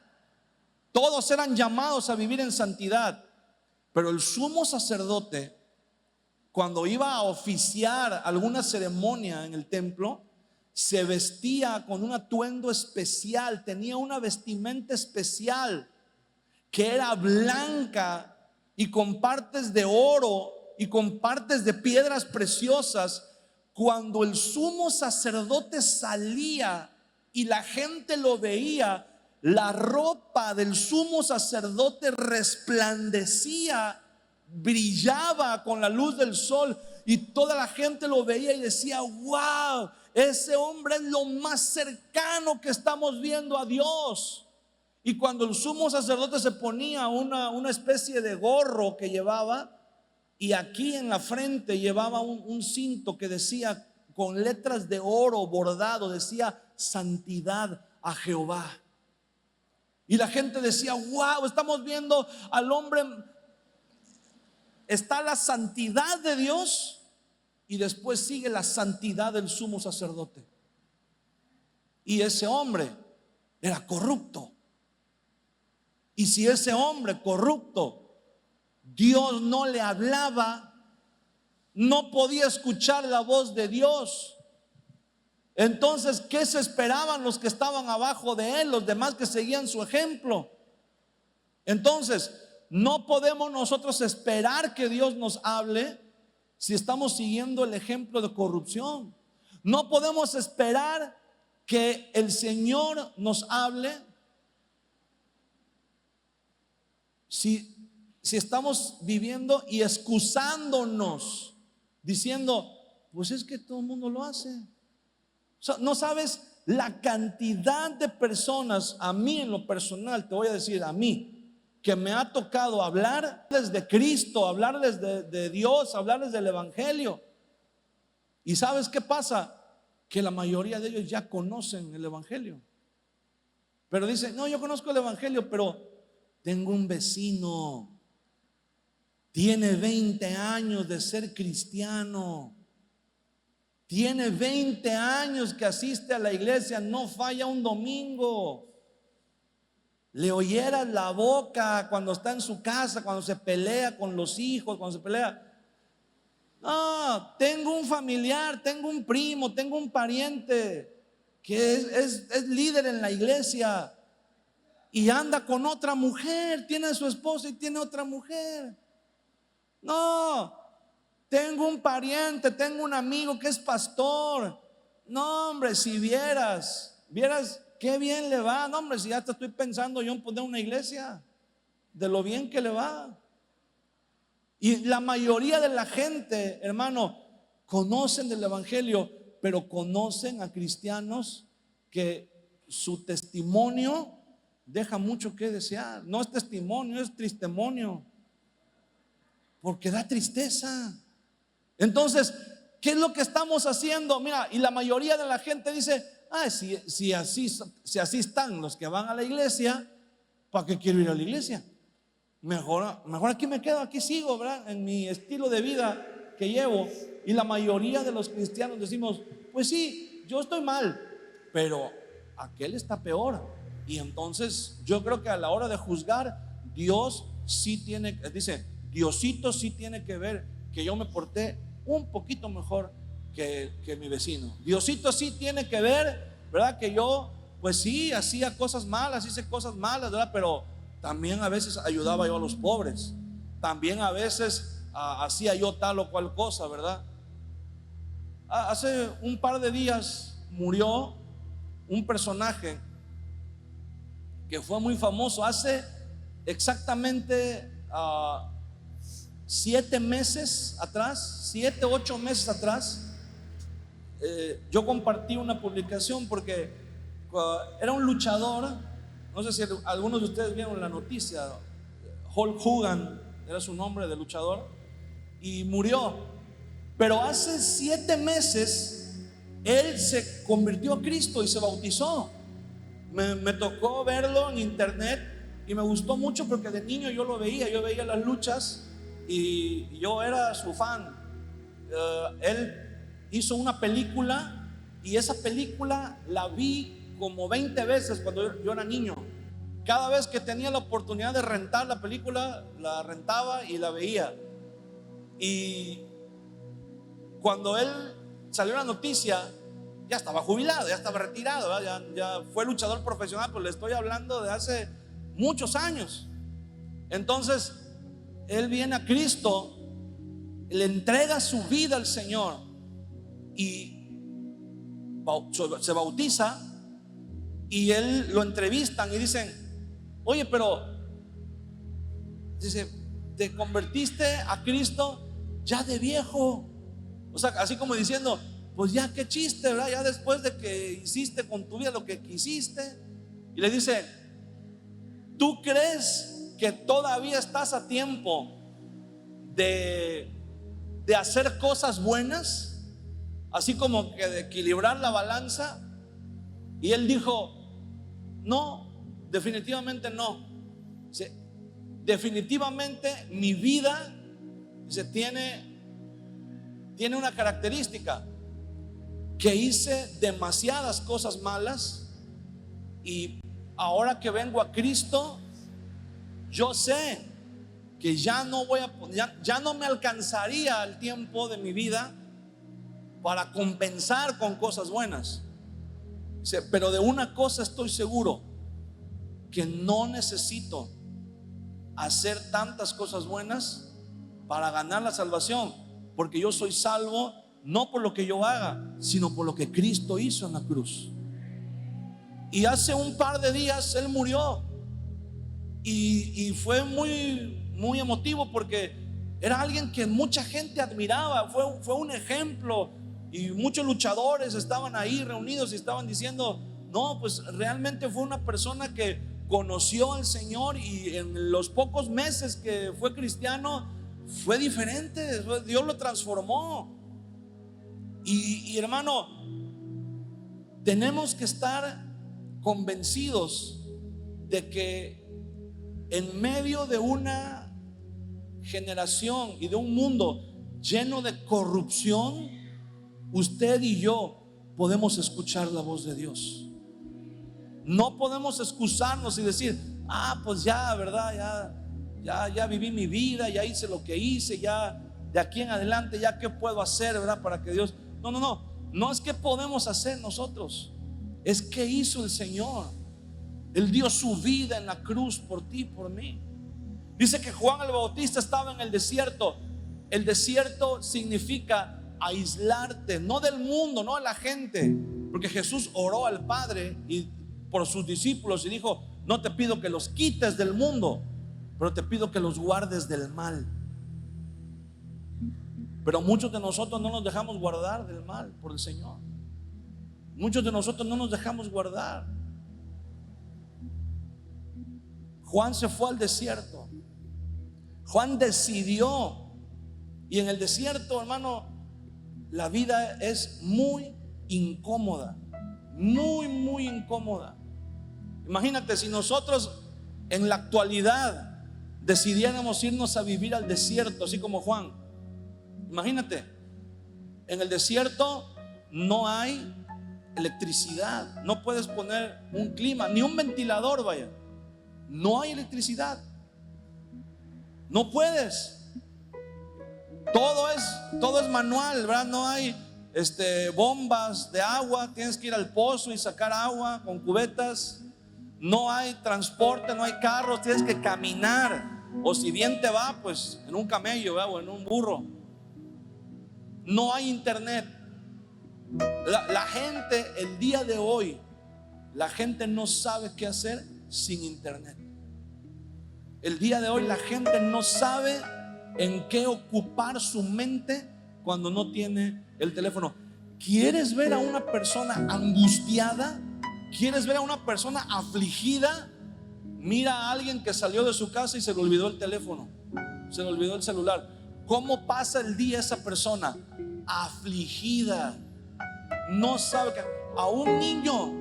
todos eran llamados a vivir en santidad, pero el sumo sacerdote, cuando iba a oficiar alguna ceremonia en el templo, se vestía con un atuendo especial, tenía una vestimenta especial que era blanca y con partes de oro y con partes de piedras preciosas. Cuando el sumo sacerdote salía y la gente lo veía, la ropa del sumo sacerdote resplandecía, brillaba con la luz del sol, y toda la gente lo veía y decía: wow, ese hombre es lo más cercano que estamos viendo a Dios. Y cuando el sumo sacerdote se ponía una especie de gorro que llevaba, y aquí en la frente llevaba un cinto que decía con letras de oro bordado, decía: santidad a Jehová. Y la gente decía: wow, estamos viendo al hombre. Está la santidad de Dios y después sigue la santidad del sumo sacerdote. Y ese hombre era corrupto. Y si ese hombre corrupto, Dios no le hablaba, no podía escuchar la voz de Dios, entonces ¿qué se esperaban los que estaban abajo de él, los demás que seguían su ejemplo? Entonces no podemos nosotros esperar que Dios nos hable si estamos siguiendo el ejemplo de corrupción. No podemos esperar que el Señor nos hable si estamos viviendo y excusándonos, diciendo: pues es que todo el mundo lo hace. O sea, no sabes la cantidad de personas, a mí en lo personal, te voy a decir, a mí, que me ha tocado hablarles de Cristo, hablarles de Dios, hablarles del Evangelio. ¿Y sabes qué pasa? Que la mayoría de ellos ya conocen el Evangelio, pero dicen: no, yo conozco el Evangelio, pero tengo un vecino, tiene 20 años de ser cristiano, tiene 20 años que asiste a la iglesia, no falla un domingo. Le oyeras la boca cuando está en su casa, cuando se pelea con los hijos, cuando se pelea. No, tengo un familiar, tengo un primo, tengo un pariente que es líder en la iglesia y anda con otra mujer, tiene a su esposa y tiene otra mujer. No, tengo un pariente, tengo un amigo que es pastor. No, hombre, si vieras qué bien le va. No, hombre, si ya te estoy pensando yo en poner una iglesia, de lo bien que le va. Y la mayoría de la gente, hermano, conocen del Evangelio, pero conocen a cristianos que su testimonio deja mucho que desear. No es testimonio, es tristemonio, porque da tristeza. Entonces, ¿qué es lo que estamos haciendo? Mira, y la mayoría de la gente dice: si así están los que van a la iglesia, ¿para qué quiero ir a la iglesia? Mejor aquí me quedo, aquí sigo, ¿verdad? En mi estilo de vida que llevo. Y la mayoría de los cristianos decimos: pues sí, yo estoy mal, pero aquel está peor. Y entonces yo creo que a la hora de juzgar, Dios sí tiene, dice, Diosito sí tiene que ver que yo me porté un poquito mejor que mi vecino. Diosito sí tiene que ver, ¿verdad? Que yo, pues sí, hacía cosas malas, hice cosas malas, ¿verdad? Pero también a veces ayudaba yo a los pobres. También a veces hacía yo tal o cual cosa, ¿verdad? Hace un par de días murió un personaje que fue muy famoso. Hace exactamente 7 meses atrás, 7, 8 meses atrás, yo compartí una publicación porque era un luchador. No sé si algunos de ustedes vieron la noticia. Hulk Hogan era su nombre de luchador, y murió. Pero hace 7 meses él se convirtió a Cristo y se bautizó. Me tocó verlo en internet y me gustó mucho porque de niño yo veía las luchas y yo era su fan. Él hizo una película y esa película la vi como 20 veces cuando yo era niño. Cada vez que tenía la oportunidad de rentar la película, la rentaba y la veía. Y cuando él salió la noticia, ya estaba jubilado, ya estaba retirado, ya fue luchador profesional, pero le estoy hablando de hace muchos años. Entonces él viene a Cristo le entrega su vida al Señor y se bautiza, y él lo entrevistan y dicen: oye, pero dice, te convertiste a Cristo ya de viejo. O sea, así como diciendo, pues ya qué chiste, ¿verdad? Ya después de que hiciste con tu vida lo que quisiste. Y le dice: ¿tú crees que todavía estás a tiempo de hacer cosas buenas? Así como que de equilibrar la balanza. Y él dijo: no, definitivamente no. Dice, definitivamente mi vida, dice, tiene una característica: que hice demasiadas cosas malas, y ahora que vengo a Cristo, yo sé que ya no me alcanzaría el tiempo de mi vida para compensar con cosas buenas. Dice, pero de una cosa estoy seguro: que no necesito hacer tantas cosas buenas para ganar la salvación, porque yo soy salvo no por lo que yo haga, sino por lo que Cristo hizo en la cruz. Y hace un par de días él murió, y fue muy emotivo, porque era alguien que mucha gente admiraba, fue un ejemplo, y muchos luchadores estaban ahí reunidos y estaban diciendo: no, pues realmente fue una persona que conoció al Señor, y en los pocos meses que fue cristiano fue diferente, Dios lo transformó. Y hermano, tenemos que estar convencidos de que en medio de una generación y de un mundo lleno de corrupción, usted y yo podemos escuchar la voz de Dios. No podemos excusarnos y decir: pues ya, ¿verdad? Ya viví mi vida, ya hice lo que hice, ya de aquí en adelante, ya qué puedo hacer, ¿verdad? Para que Dios... No es que podemos hacer nosotros, es que hizo el Señor. Él dio su vida en la cruz por ti, por mí. Dice que Juan el Bautista estaba en el desierto. El desierto significa aislarte, no del mundo, no de la gente, porque Jesús oró al Padre y por sus discípulos y dijo: no te pido que los quites del mundo, pero te pido que los guardes del mal. Pero muchos de nosotros no nos dejamos guardar del mal por el Señor. Muchos de nosotros no nos dejamos guardar. Juan se fue al desierto. Juan decidió. Y en el desierto, hermano, la vida es muy incómoda. Muy incómoda. Imagínate si nosotros en la actualidad decidiéramos irnos a vivir al desierto, así como Juan. Imagínate, en el desierto no hay electricidad, no puedes poner un clima, ni un ventilador, vaya. No hay electricidad, no puedes. Todo es manual, ¿verdad? No hay bombas de agua, tienes que ir al pozo y sacar agua con cubetas. No hay transporte, no hay carros, tienes que caminar, o si bien te va, pues en un camello, ¿verdad? O en un burro. No hay internet. La gente, el día de hoy, la gente no sabe qué hacer sin internet. El día de hoy la gente no sabe en qué ocupar su mente cuando no tiene el teléfono. ¿Quieres ver a una persona angustiada? ¿Quieres ver a una persona afligida? Mira a alguien que salió de su casa y se le olvidó el teléfono, se le olvidó el celular. ¿Cómo pasa el día esa persona? Afligida. No sabe que... A un niño,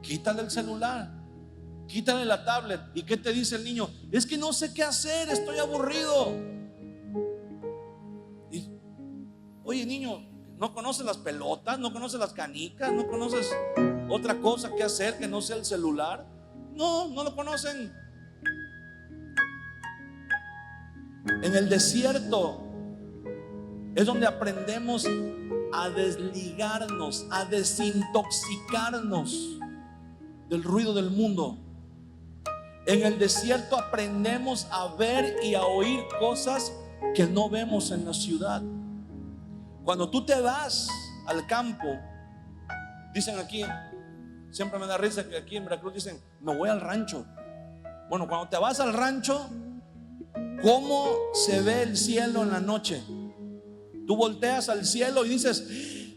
quítale el celular, quítale la tablet. ¿Y qué te dice el niño? Es que no sé qué hacer, estoy aburrido. Y, oye, niño, ¿no conoces las pelotas? ¿No conoces las canicas? ¿No conoces otra cosa que hacer que no sea el celular? No lo conocen. En el desierto es donde aprendemos a desligarnos, a desintoxicarnos del ruido del mundo. En el desierto aprendemos a ver y a oír cosas que no vemos en la ciudad. Cuando tú te vas al campo, dicen aquí, siempre me da risa que aquí en Veracruz dicen, me voy al rancho. Bueno, cuando te vas al rancho, ¿cómo se ve el cielo en la noche? Tú volteas al cielo y dices,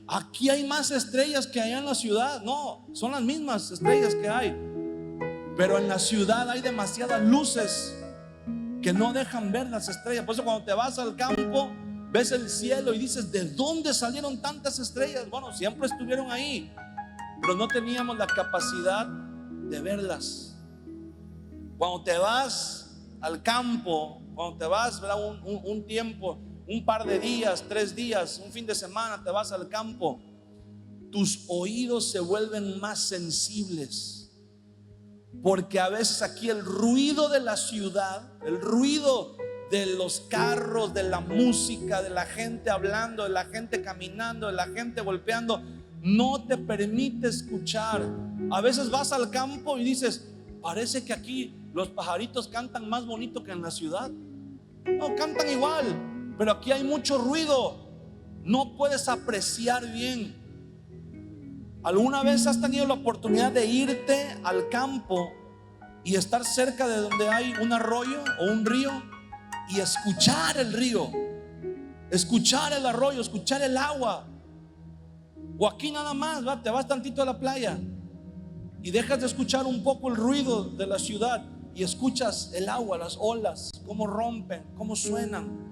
aquí hay más estrellas que allá en la ciudad. No, son las mismas estrellas que hay, pero en la ciudad hay demasiadas luces que no dejan ver las estrellas. Por eso cuando te vas al campo, ves el cielo y dices, ¿de dónde salieron tantas estrellas? Bueno, siempre estuvieron ahí, pero no teníamos la capacidad de verlas. Cuando te vas al campo, cuando te vas, ¿verdad? Un tiempo, un par de días, 3 días, un fin de semana, te vas al campo, tus oídos se vuelven más sensibles. Porque a veces aquí el ruido de la ciudad, el ruido de los carros, de la música, de la gente hablando, de la gente caminando, de la gente golpeando, no te permite escuchar. A veces vas al campo y dices, parece que aquí los pajaritos cantan más bonito que en la ciudad. No, cantan igual, pero aquí hay mucho ruido, no puedes apreciar bien. ¿Alguna vez has tenido la oportunidad de irte al campo y estar cerca de donde hay un arroyo o un río y escuchar el río, escuchar el arroyo, escuchar el agua? O aquí nada más, ¿va? Te vas tantito a la playa y dejas de escuchar un poco el ruido de la ciudad y escuchas el agua, las olas, cómo rompen, cómo suenan,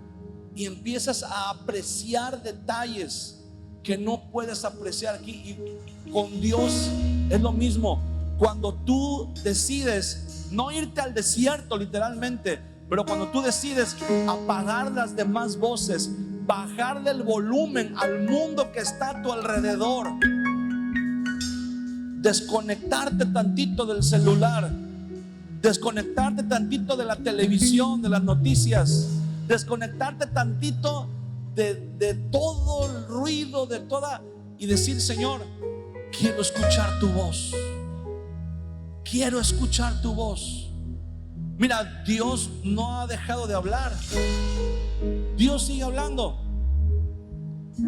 y empiezas a apreciar detalles que no puedes apreciar aquí. Y con Dios es lo mismo. Cuando tú decides no irte al desierto literalmente, pero cuando tú decides apagar las demás voces, bajarle el volumen al mundo que está a tu alrededor, desconectarte tantito del celular, desconectarte tantito de la televisión, de las noticias, desconectarte tantito de todo el ruido, de toda, y decir, Señor, quiero escuchar tu voz, quiero escuchar tu voz. Mira, Dios no ha dejado de hablar, Dios sigue hablando,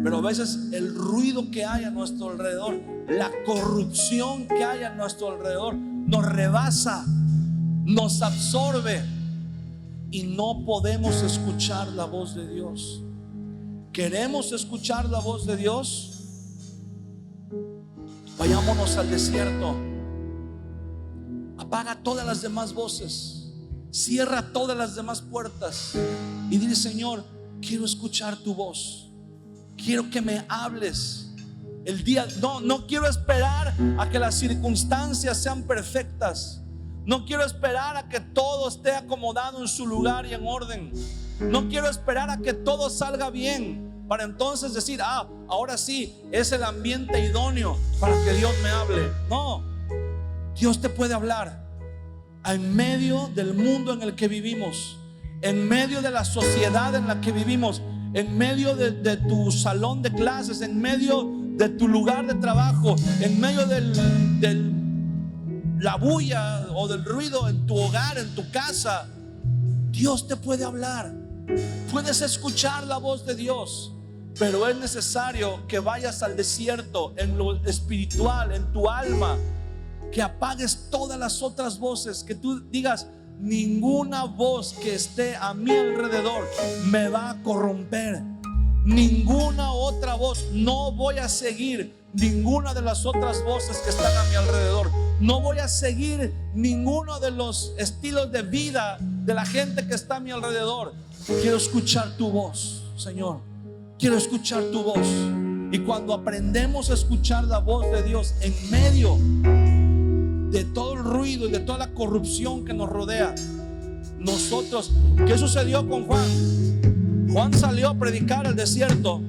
pero a veces el ruido que hay a nuestro alrededor, la corrupción que hay a nuestro alrededor, nos rebasa, nos absorbe y no podemos escuchar la voz de Dios. ¿Queremos escuchar la voz de Dios? Vayámonos al desierto. Apaga todas las demás voces, cierra todas las demás puertas y dile, Señor, quiero escuchar tu voz, quiero que me hables. El día, no quiero esperar a que las circunstancias sean perfectas. No quiero esperar a que todo esté acomodado en su lugar y en orden. No quiero esperar a que todo salga bien para entonces decir, ahora sí es el ambiente idóneo para que Dios me hable. No, Dios te puede hablar en medio del mundo en el que vivimos, en medio de la sociedad en la que vivimos, en medio de tu salón de clases, en medio de tu lugar de trabajo, en medio de la bulla o del ruido en tu hogar, en tu casa. Dios te puede hablar, puedes escuchar la voz de Dios, pero es necesario que vayas al desierto en lo espiritual, en tu alma, que apagues todas las otras voces, que tú digas, ninguna voz que esté a mi alrededor me va a corromper, ninguna otra voz, no voy a seguir ninguna de las otras voces que están a mi alrededor, no voy a seguir ninguno de los estilos de vida de la gente que está a mi alrededor. Quiero escuchar tu voz, Señor, quiero escuchar tu voz. Y cuando aprendemos a escuchar la voz de Dios en medio de todo el ruido y de toda la corrupción que nos rodea, nosotros, ¿qué sucedió con Juan? Juan salió a predicar al desierto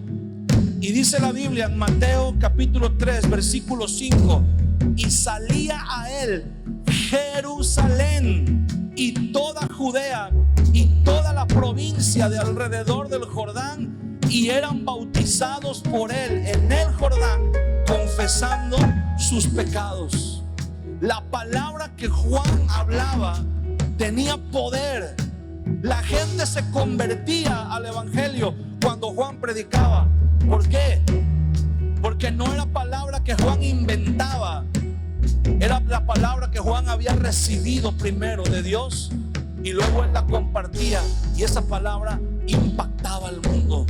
y dice la Biblia en Mateo capítulo 3 versículo 5, y salía a él Jerusalén y toda Judea y toda la provincia de alrededor del Jordán, y eran bautizados por él en el Jordán, confesando sus pecados. La palabra que Juan hablaba tenía poder, La gente se convertía al evangelio cuando Juan predicaba. ¿Por qué? Porque no era palabra que Juan inventaba, era la palabra que Juan había recibido primero de Dios y luego él la compartía, y esa palabra impactaba al mundo.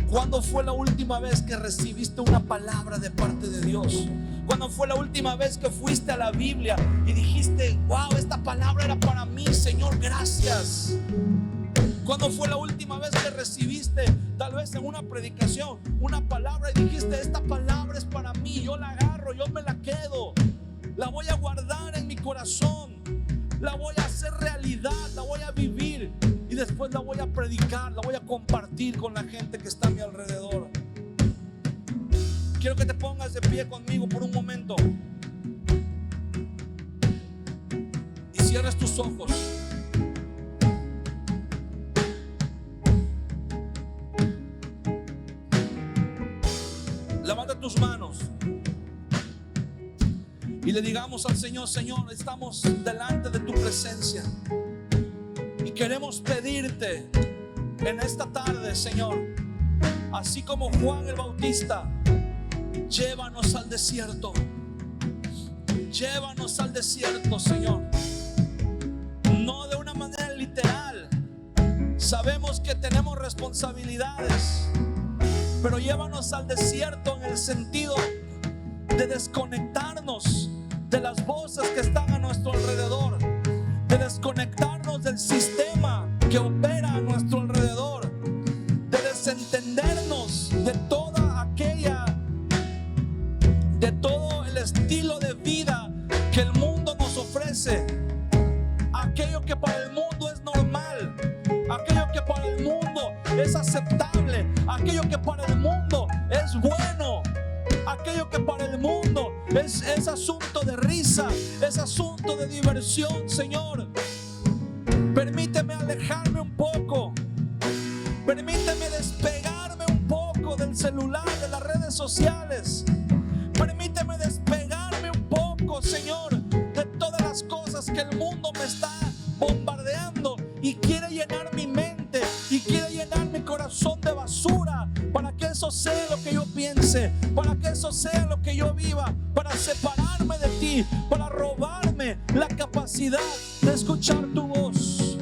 ¿Cuándo fue la última vez que recibiste una palabra de parte de Dios? ¿Cuándo fue la última vez que fuiste a la Biblia y dijiste: wow, esta palabra era para mí, Señor, gracias? ¿Cuándo fue la última vez que recibiste, tal vez en una predicación, una palabra y dijiste: esta palabra es para mí, yo la agarro, yo me la quedo, la voy a guardar en mi corazón, la voy a hacer realidad, la voy a vivir y después la voy a predicar, la voy a compartir con la gente que está a mi alrededor? Quiero que te pongas de pie conmigo por un momento y cierres tus ojos. Levanta tus manos y le digamos al Señor: Señor, estamos delante de tu presencia y queremos pedirte en esta tarde, Señor, así como Juan el Bautista, llévanos al desierto. Llévanos al desierto, Señor. No de una manera literal. Sabemos que tenemos responsabilidades, pero llévanos al desierto en el sentido de desconectarnos de las voces que están a nuestro alrededor, de desconectarnos del sistema que opera a nuestro alrededor, de desentendernos de todo el estilo de vida que el mundo nos ofrece, aquello que para el mundo es normal, aquello que para el mundo es aceptable, aquello que para el mundo es bueno, aquello que para el mundo es asunto de risa, es asunto de diversión. Señor, permíteme alejarme un poco, permíteme despegarme un poco del celular, de las redes sociales, permíteme despegarme un poco, Señor, de todas las cosas que el mundo me está bombardeando y quiere llenar mi mente y quiere llenar mi corazón de basura, para que eso sea lo que yo piense, para que eso sea lo que yo viva, para separarme de ti, para robarme la capacidad de escuchar tu voz.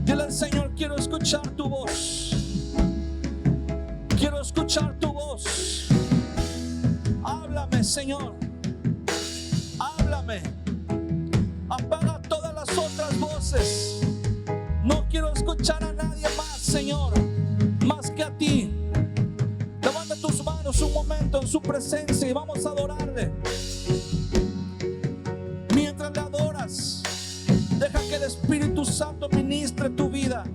Dile al Señor: quiero escuchar tu voz, quiero escuchar tu voz. Háblame, Señor, háblame. Apaga todas las otras voces. No quiero escuchar a nadie más, Señor, más que a ti. Levanta tus manos un momento en su presencia y vamos a adorarle. Mientras le adoras, deja que el Espíritu Santo ministre tu vida.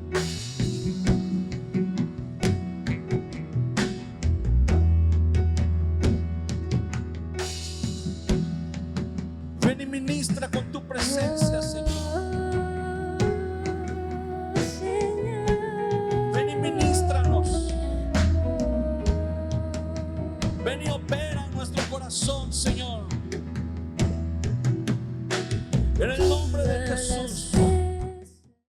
Ven y ministra con tu presencia, Señor. Ven y ministranos. Ven y opera en nuestro corazón, Señor.